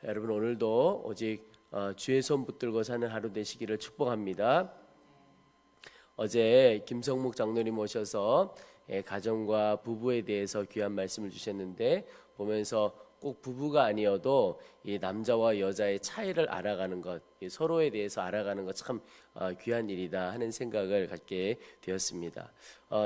여러분 오늘도 오직 주의 손 붙들고 사는 하루 되시기를 축복합니다. 어제 김성묵 장로님 오셔서 가정과 부부에 대해서 귀한 말씀을 주셨는데, 보면서 꼭 부부가 아니어도 이 남자와 여자의 차이를 알아가는 것, 서로에 대해서 알아가는 것 참 귀한 일이다 하는 생각을 갖게 되었습니다.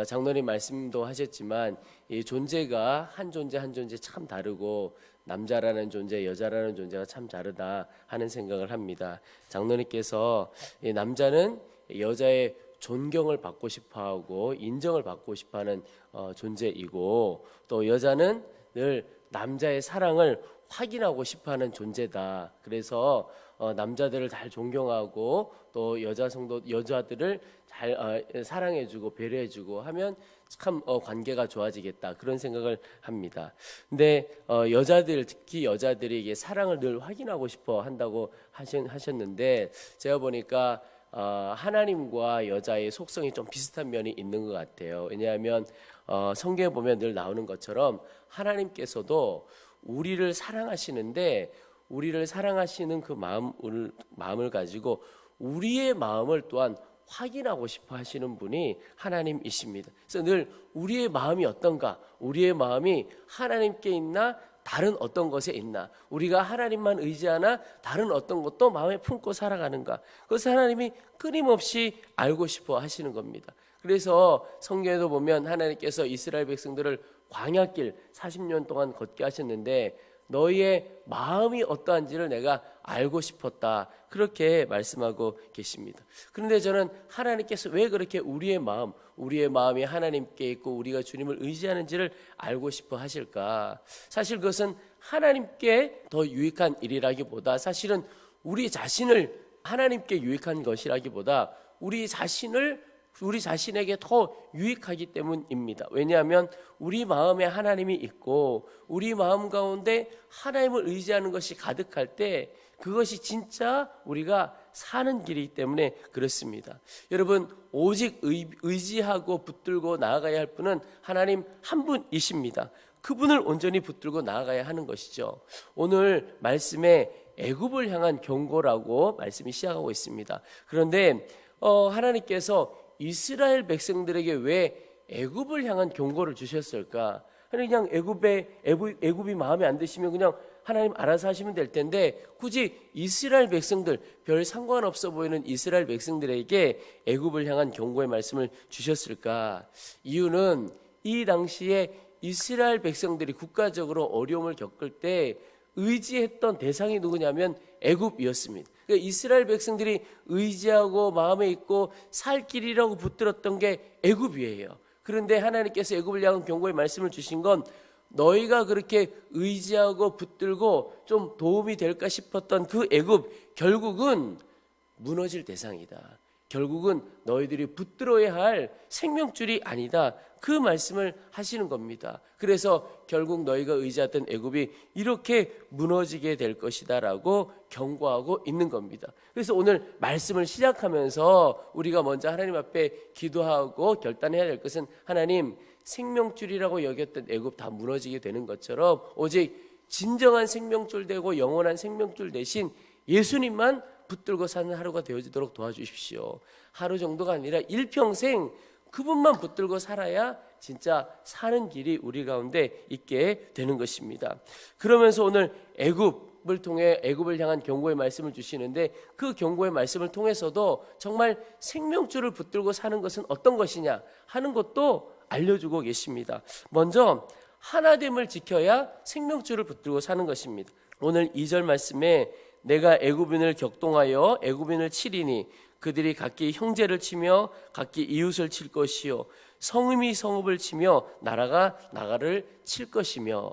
장로님 말씀도 하셨지만 이 존재가 한 존재 한 존재 참 다르고, 남자라는 존재, 여자라는 존재가 참 다르다 하는 생각을 합니다. 장로님께서 이 남자는 여자의 존경을 받고 싶어하고 인정을 받고 싶어하는 존재이고, 또 여자는 늘 남자의 사랑을 확인하고 싶어하는 존재다. 그래서 남자들을 잘 존경하고 또 여자들을 잘 사랑해주고 배려해주고 하면 참 관계가 좋아지겠다, 그런 생각을 합니다. 근데 여자들, 특히 여자들이 사랑을 늘 확인하고 싶어 한다고 하셨는데, 제가 보니까 하나님과 여자의 속성이 좀 비슷한 면이 있는 것 같아요. 왜냐하면 성경에 보면 늘 나오는 것처럼 하나님께서도 우리를 사랑하시는데, 우리를 사랑하시는 그 마음을 가지고 우리의 마음을 또한 확인하고 싶어 하시는 분이 하나님이십니다. 그래서 늘 우리의 마음이 어떤가, 우리의 마음이 하나님께 있나 다른 어떤 것에 있나, 우리가 하나님만 의지하나 다른 어떤 것도 마음에 품고 살아가는가, 그것을 하나님이 끊임없이 알고 싶어 하시는 겁니다. 그래서 성경에도 보면 하나님께서 이스라엘 백성들을 광야길 40년 동안 걷게 하셨는데, 너희의 마음이 어떠한지를 내가 알고 싶었다, 그렇게 말씀하고 계십니다. 그런데 저는 하나님께서 왜 그렇게 우리의 마음이 하나님께 있고 우리가 주님을 의지하는지를 알고 싶어 하실까? 사실 그것은 하나님께 더 유익한 일이라기보다, 사실은 우리 자신을 하나님께 유익한 것이라기보다 우리 자신에게 더 유익하기 때문입니다. 왜냐하면 우리 마음에 하나님이 있고 우리 마음 가운데 하나님을 의지하는 것이 가득할 때 그것이 진짜 우리가 사는 길이기 때문에 그렇습니다. 여러분, 오직 의지하고 붙들고 나아가야 할 분은 하나님 한 분이십니다. 그분을 온전히 붙들고 나아가야 하는 것이죠. 오늘 말씀에 애굽을 향한 경고라고 말씀이 시작하고 있습니다. 그런데 하나님께서 이스라엘 백성들에게 왜 애굽을 향한 경고를 주셨을까? 그냥 애굽이 마음에 안 드시면 그냥 하나님 알아서 하시면 될 텐데, 굳이 이스라엘 백성들, 별 상관없어 보이는 이스라엘 백성들에게 애굽을 향한 경고의 말씀을 주셨을까? 이유는 이 당시에 이스라엘 백성들이 국가적으로 어려움을 겪을 때 의지했던 대상이 누구냐면 애굽이었습니다. 그러니까 이스라엘 백성들이 의지하고 마음에 있고 살 길이라고 붙들었던 게 애굽이에요. 그런데 하나님께서 애굽을 향한 경고의 말씀을 주신 건, 너희가 그렇게 의지하고 붙들고 좀 도움이 될까 싶었던 그 애굽, 결국은 무너질 대상이다. 결국은 너희들이 붙들어야 할 생명줄이 아니다, 그 말씀을 하시는 겁니다. 그래서 결국 너희가 의지했던 애굽이 이렇게 무너지게 될 것이다 라고 경고하고 있는 겁니다. 그래서 오늘 말씀을 시작하면서 우리가 먼저 하나님 앞에 기도하고 결단해야 될 것은, 하나님, 생명줄이라고 여겼던 애굽 다 무너지게 되는 것처럼 오직 진정한 생명줄 되고 영원한 생명줄 대신 예수님만 붙들고 사는 하루가 되어지도록 도와주십시오. 하루 정도가 아니라 일평생 그분만 붙들고 살아야 진짜 사는 길이 우리 가운데 있게 되는 것입니다. 그러면서 오늘 애굽을 향한 경고의 말씀을 주시는데, 그 경고의 말씀을 통해서도 정말 생명줄을 붙들고 사는 것은 어떤 것이냐 하는 것도 알려주고 계십니다. 먼저 하나됨을 지켜야 생명줄을 붙들고 사는 것입니다. 오늘 2절 말씀에 내가 애굽인을 격동하여 애굽인을 치리니 그들이 각기 형제를 치며 각기 이웃을 칠 것이요 성읍이 성읍을 치며 나라가 나라를 칠 것이며.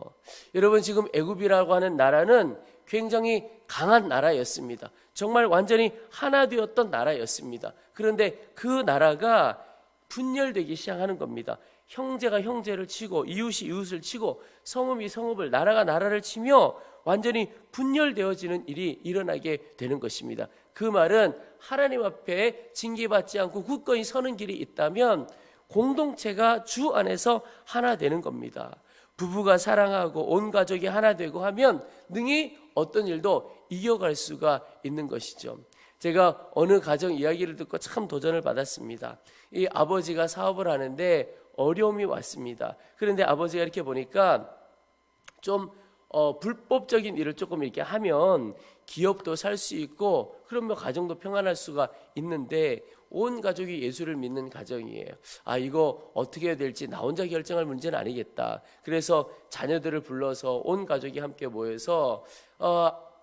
여러분, 지금 애굽이라고 하는 나라는 굉장히 강한 나라였습니다. 정말 완전히 하나 되었던 나라였습니다. 그런데 그 나라가 분열되기 시작하는 겁니다. 형제가 형제를 치고 이웃이 이웃을 치고 성읍이 성읍을, 나라가 나라를 치며 완전히 분열되어지는 일이 일어나게 되는 것입니다. 그 말은 하나님 앞에 징계받지 않고 굳건히 서는 길이 있다면 공동체가 주 안에서 하나 되는 겁니다. 부부가 사랑하고 온 가족이 하나 되고 하면 능히 어떤 일도 이겨갈 수가 있는 것이죠. 제가 어느 가정 이야기를 듣고 참 도전을 받았습니다. 이 아버지가 사업을 하는데 어려움이 왔습니다. 그런데 아버지가 이렇게 보니까 좀 불법적인 일을 조금 이렇게 하면 기업도 살 수 있고 그러면 가정도 평안할 수가 있는데 온 가족이 예수를 믿는 가정이에요. 이거 어떻게 해야 될지 나 혼자 결정할 문제는 아니겠다. 그래서 자녀들을 불러서 온 가족이 함께 모여서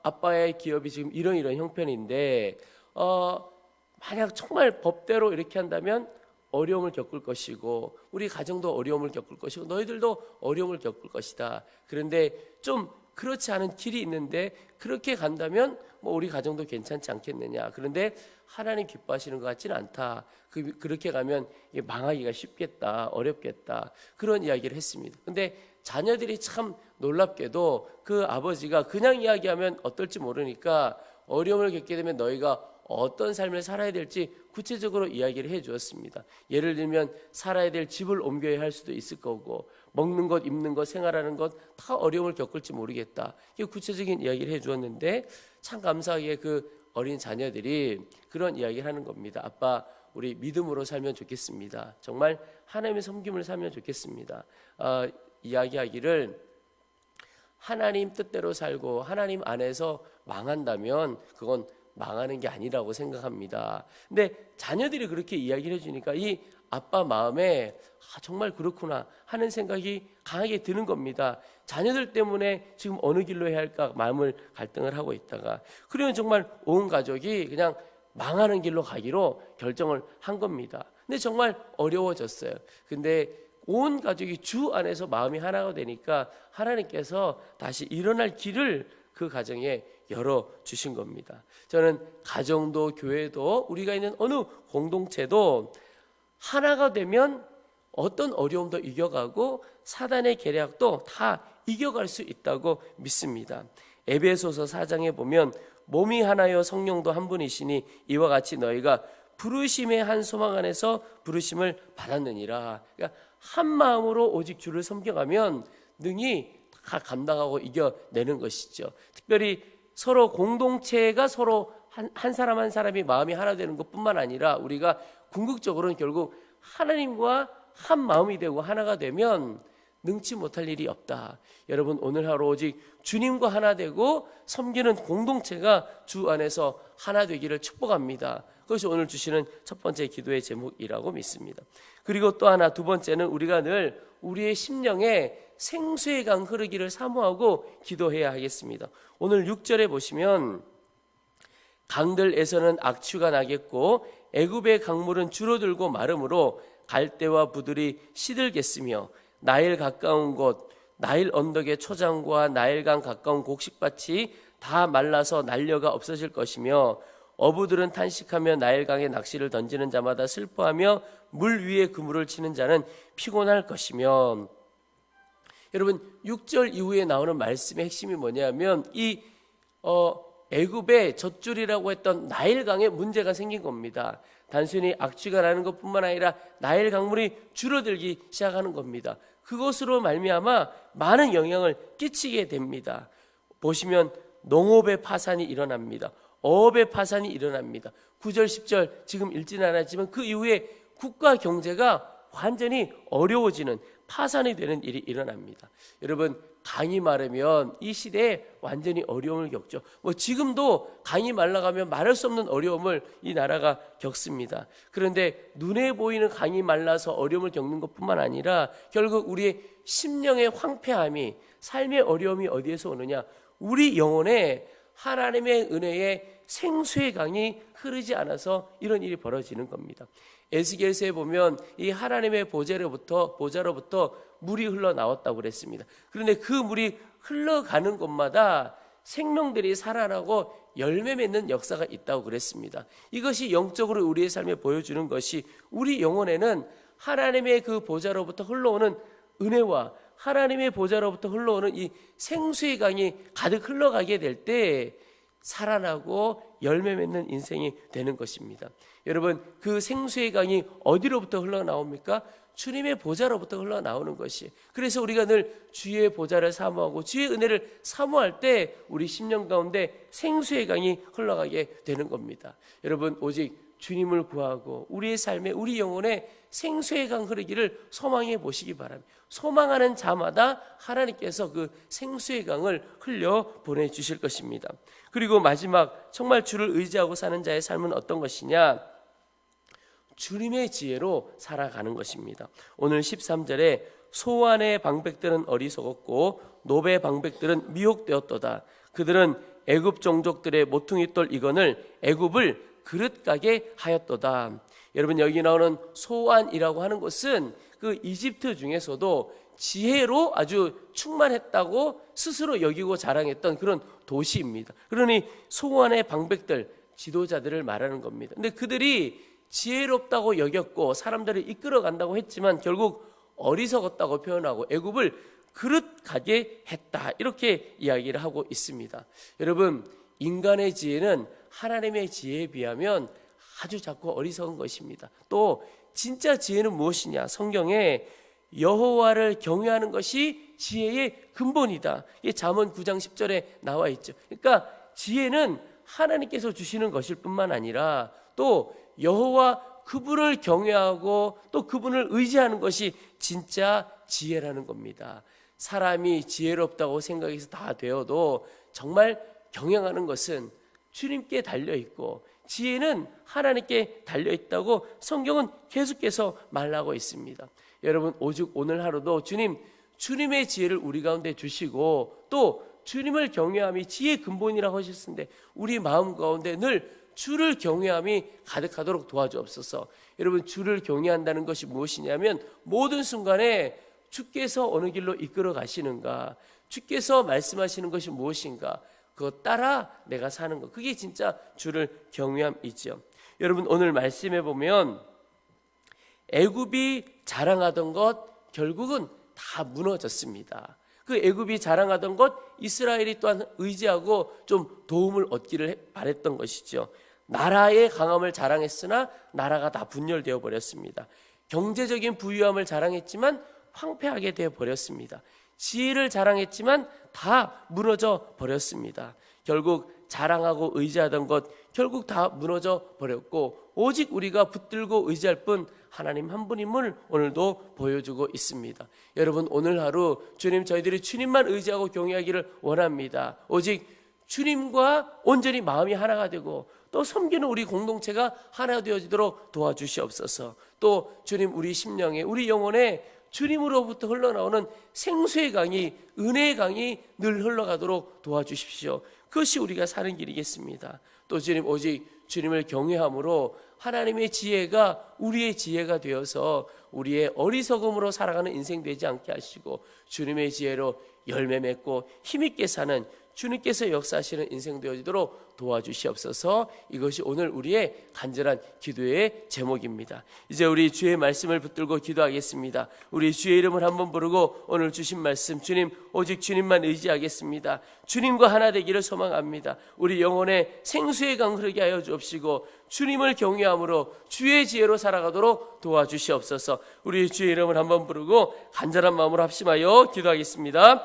아빠의 기업이 지금 이런 형편인데 만약 정말 법대로 이렇게 한다면 어려움을 겪을 것이고 우리 가정도 어려움을 겪을 것이고 너희들도 어려움을 겪을 것이다. 그런데 좀 그렇지 않은 길이 있는데 그렇게 간다면 뭐 우리 가정도 괜찮지 않겠느냐. 그런데 하나님 기뻐하시는 것 같지는 않다. 그렇게 가면 망하기가 쉽겠다. 어렵겠다. 그런 이야기를 했습니다. 근데 자녀들이 참 놀랍게도 그 아버지가 그냥 이야기하면 어떨지 모르니까 어려움을 겪게 되면 너희가 어떤 삶을 살아야 될지 구체적으로 이야기를 해 주었습니다. 예를 들면 살아야 될 집을 옮겨야 할 수도 있을 거고 먹는 것, 입는 것, 생활하는 것 다 어려움을 겪을지 모르겠다. 구체적인 이야기를 해 주었는데 참 감사하게 그 어린 자녀들이 그런 이야기를 하는 겁니다. 아빠, 우리 믿음으로 살면 좋겠습니다. 정말 하나님의 섬김을 살면 좋겠습니다. 이야기하기를 하나님 뜻대로 살고 하나님 안에서 망한다면 그건 망하는 게 아니라고 생각합니다. 근데 자녀들이 그렇게 이야기를 해주니까 이 아빠 마음에 정말 그렇구나 하는 생각이 강하게 드는 겁니다. 자녀들 때문에 지금 어느 길로 해야 할까 마음을 갈등을 하고 있다가 그러면 정말 온 가족이 그냥 망하는 길로 가기로 결정을 한 겁니다. 근데 정말 어려워졌어요. 근데 온 가족이 주 안에서 마음이 하나가 되니까 하나님께서 다시 일어날 길을 그 가정에 열어주신 겁니다. 저는 가정도 교회도 우리가 있는 어느 공동체도 하나가 되면 어떤 어려움도 이겨가고 사단의 계략도 다 이겨갈 수 있다고 믿습니다. 에베소서 4장에 보면 몸이 하나요 성령도 한 분이시니 이와 같이 너희가 부르심의 한 소망 안에서 부르심을 받았느니라. 그러니까 한 마음으로 오직 주를 섬겨가면 능히 다 감당하고 이겨내는 것이죠. 특별히 서로 공동체가 서로 한 사람 한 사람이 마음이 하나 되는 것뿐만 아니라 우리가 궁극적으로는 결국 하나님과 한 마음이 되고 하나가 되면 능치 못할 일이 없다. 여러분 오늘 하루 오직 주님과 하나 되고 섬기는 공동체가 주 안에서 하나 되기를 축복합니다. 그것이 오늘 주시는 첫 번째 기도의 제목이라고 믿습니다. 그리고 또 하나 두 번째는 우리가 늘 우리의 심령에 생수의 강 흐르기를 사모하고 기도해야 하겠습니다. 오늘 6절에 보시면 강들에서는 악취가 나겠고 애굽의 강물은 줄어들고 마름으로 갈대와 부들이 시들겠으며 나일 가까운 곳 나일 언덕의 초장과 나일강 가까운 곡식밭이 다 말라서 난려가 없어질 것이며 어부들은 탄식하며 나일강에 낚시를 던지는 자마다 슬퍼하며 물 위에 그물을 치는 자는 피곤할 것이며. 여러분 6절 이후에 나오는 말씀의 핵심이 뭐냐면 이 애굽의 젖줄이라고 했던 나일강에 문제가 생긴 겁니다. 단순히 악취가 나는 것뿐만 아니라 나일 강물이 줄어들기 시작하는 겁니다. 그것으로 말미암아 많은 영향을 끼치게 됩니다. 보시면 농업의 파산이 일어납니다. 어업의 파산이 일어납니다. 9절 10절 지금 읽지는 않았지만 그 이후에 국가 경제가 완전히 어려워지는 파산이 되는 일이 일어납니다. 여러분 강이 마르면 이 시대에 완전히 어려움을 겪죠. 지금도 강이 말라가면 말할 수 없는 어려움을 이 나라가 겪습니다. 그런데 눈에 보이는 강이 말라서 어려움을 겪는 것뿐만 아니라 결국 우리의 심령의 황폐함이 삶의 어려움이 어디에서 오느냐? 우리 영혼에 하나님의 은혜의 생수의 강이 흐르지 않아서 이런 일이 벌어지는 겁니다. 에스겔서에 보면 이 하나님의 보좌로부터 물이 흘러나왔다고 그랬습니다. 그런데 그 물이 흘러가는 곳마다 생명들이 살아나고 열매 맺는 역사가 있다고 그랬습니다. 이것이 영적으로 우리의 삶에 보여주는 것이 우리 영혼에는 하나님의 그 보좌로부터 흘러오는 은혜와 하나님의 보좌로부터 흘러오는 이 생수의 강이 가득 흘러가게 될 때 살아나고 열매 맺는 인생이 되는 것입니다. 여러분 그 생수의 강이 어디로부터 흘러나옵니까? 주님의 보좌로부터 흘러나오는 것이. 그래서 우리가 늘 주의 보좌를 사모하고 주의 은혜를 사모할 때 우리 심령 가운데 생수의 강이 흘러가게 되는 겁니다. 여러분, 오직 주님을 구하고 우리의 삶에, 우리 영혼에 생수의 강 흐르기를 소망해 보시기 바랍니다. 소망하는 자마다 하나님께서 그 생수의 강을 흘려 보내주실 것입니다. 그리고 마지막, 정말 주를 의지하고 사는 자의 삶은 어떤 것이냐? 주님의 지혜로 살아가는 것입니다. 오늘 13절에 소환의 방백들은 어리석었고 노베의 방백들은 미혹되었도다. 그들은 애굽 종족들의 모퉁이 돌 이건을 애굽을 그릇 가게 하였도다. 여러분, 여기 나오는 소환이라고 하는 것은 그 이집트 중에서도 지혜로 아주 충만했다고 스스로 여기고 자랑했던 그런 도시입니다. 그러니 소환의 방백들, 지도자들을 말하는 겁니다. 근데 그들이 지혜롭다고 여겼고 사람들을 이끌어 간다고 했지만 결국 어리석었다고 표현하고 애굽을 그릇 가게 했다, 이렇게 이야기를 하고 있습니다. 여러분, 인간의 지혜는 하나님의 지혜에 비하면 아주 작고 어리석은 것입니다. 또 진짜 지혜는 무엇이냐? 성경에 여호와를 경외하는 것이 지혜의 근본이다. 이게 잠언 9장 10절에 나와 있죠. 그러니까 지혜는 하나님께서 주시는 것일 뿐만 아니라 또 여호와 그분을 경외하고 또 그분을 의지하는 것이 진짜 지혜라는 겁니다. 사람이 지혜롭다고 생각해서 다 되어도 정말 경영하는 것은 주님께 달려있고 지혜는 하나님께 달려있다고 성경은 계속해서 말하고 있습니다. 여러분, 오직 오늘 하루도 주님의 지혜를 우리 가운데 주시고 또 주님을 경외함이 지혜의 근본이라고 하셨는데 우리 마음 가운데 늘 주를 경외함이 가득하도록 도와주옵소서. 여러분, 주를 경외한다는 것이 무엇이냐면 모든 순간에 주께서 어느 길로 이끌어 가시는가, 주께서 말씀하시는 것이 무엇인가, 그것 따라 내가 사는 것, 그게 진짜 주를 경외함이죠. 여러분, 오늘 말씀해 보면 애굽이 자랑하던 것 결국은 다 무너졌습니다. 그 애굽이 자랑하던 것 이스라엘이 또한 의지하고 좀 도움을 얻기를 바랬던 것이죠. 나라의 강함을 자랑했으나 나라가 다 분열되어 버렸습니다. 경제적인 부유함을 자랑했지만 황폐하게 되어 버렸습니다. 지혜를 자랑했지만 다 무너져 버렸습니다. 결국 자랑하고 의지하던 것 결국 다 무너져 버렸고 오직 우리가 붙들고 의지할 뿐 하나님 한 분임을 오늘도 보여주고 있습니다. 여러분, 오늘 하루 저희들이 주님만 의지하고 경외하기를 원합니다. 오직 주님과 온전히 마음이 하나가 되고 또 섬기는 우리 공동체가 하나 되어지도록 도와주시옵소서. 또 주님, 우리 심령에, 우리 영혼에 주님으로부터 흘러나오는 생수의 강이, 은혜의 강이 늘 흘러가도록 도와주십시오. 그것이 우리가 사는 길이겠습니다. 또 주님, 오직 주님을 경외함으로 하나님의 지혜가 우리의 지혜가 되어서 우리의 어리석음으로 살아가는 인생 되지 않게 하시고 주님의 지혜로 열매 맺고 힘있게 사는 주님께서 역사하시는 인생 되어지도록 도와주시옵소서. 이것이 오늘 우리의 간절한 기도의 제목입니다. 이제 우리 주의 말씀을 붙들고 기도하겠습니다. 우리 주의 이름을 한번 부르고 오늘 주신 말씀, 주님, 오직 주님만 의지하겠습니다. 주님과 하나 되기를 소망합니다. 우리 영혼에 생수의 강 흐르게 하여 주옵시고 주님을 경외함으로 주의 지혜로 살아가도록 도와주시옵소서. 우리 주의 이름을 한번 부르고 간절한 마음으로 합심하여 기도하겠습니다.